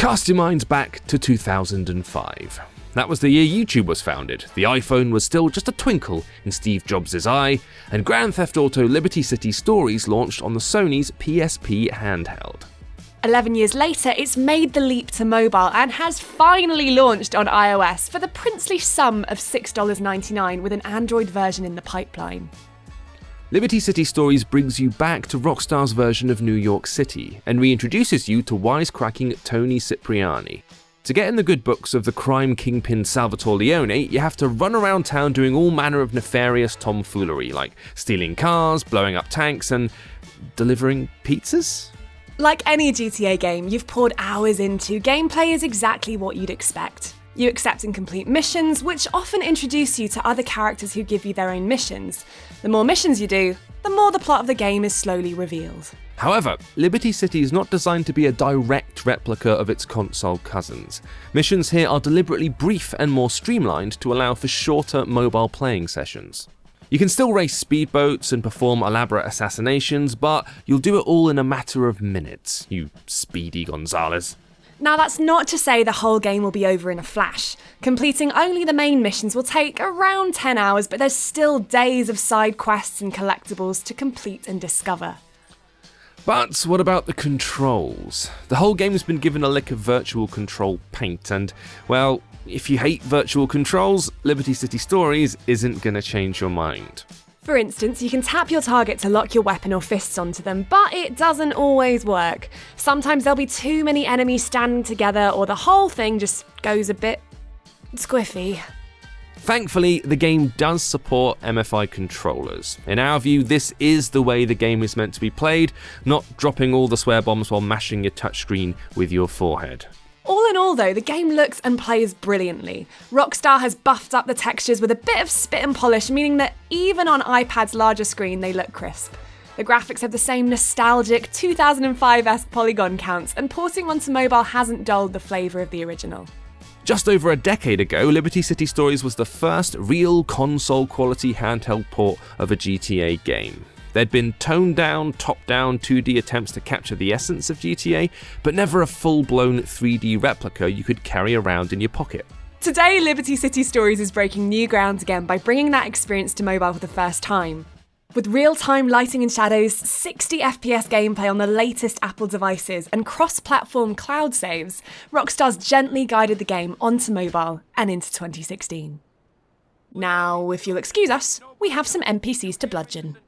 Cast your minds back to 2005. That was the year YouTube was founded, the iPhone was still just a twinkle in Steve Jobs' eye, and Grand Theft Auto Liberty City Stories launched on the Sony's PSP handheld. 11 years later, it's made the leap to mobile and has finally launched on iOS for the princely sum of $6.99 with an Android version in the pipeline. Liberty City Stories brings you back to Rockstar's version of New York City and reintroduces you to wisecracking Tony Cipriani. To get in the good books of the crime kingpin Salvatore Leone, you have to run around town doing all manner of nefarious tomfoolery, like stealing cars, blowing up tanks, and delivering pizzas? Like any GTA game you've poured hours into, gameplay is exactly what you'd expect. You accept and complete missions, which often introduce you to other characters who give you their own missions. The more missions you do, the more the plot of the game is slowly revealed. However, Liberty City is not designed to be a direct replica of its console cousins. Missions here are deliberately brief and more streamlined to allow for shorter mobile playing sessions. You can still race speedboats and perform elaborate assassinations, but you'll do it all in a matter of minutes, you speedy Gonzales. Now that's not to say the whole game will be over in a flash. Completing only the main missions will take around 10 hours, but there's still days of side quests and collectibles to complete and discover. But what about the controls? The whole game has been given a lick of virtual control paint, and, well, if you hate virtual controls, Liberty City Stories isn't going to change your mind. For instance, you can tap your target to lock your weapon or fists onto them, but it doesn't always work. Sometimes there'll be too many enemies standing together, or the whole thing just goes a bit squiffy. Thankfully, the game does support MFI controllers. In our view, this is the way the game is meant to be played, not dropping all the swear bombs while mashing your touchscreen with your forehead. All in all though, the game looks and plays brilliantly. Rockstar has buffed up the textures with a bit of spit and polish, meaning that even on iPad's larger screen they look crisp. The graphics have the same nostalgic 2005-esque polygon counts, and porting onto mobile hasn't dulled the flavour of the original. Just over a decade ago, Liberty City Stories was the first real console-quality handheld port of a GTA game. There'd been toned-down, top-down 2D attempts to capture the essence of GTA, but never a full-blown 3D replica you could carry around in your pocket. Today, Liberty City Stories is breaking new ground again by bringing that experience to mobile for the first time. With real-time lighting and shadows, 60 FPS gameplay on the latest Apple devices, and cross-platform cloud saves, Rockstar's gently guided the game onto mobile and into 2016. Now, if you'll excuse us, we have some NPCs to bludgeon.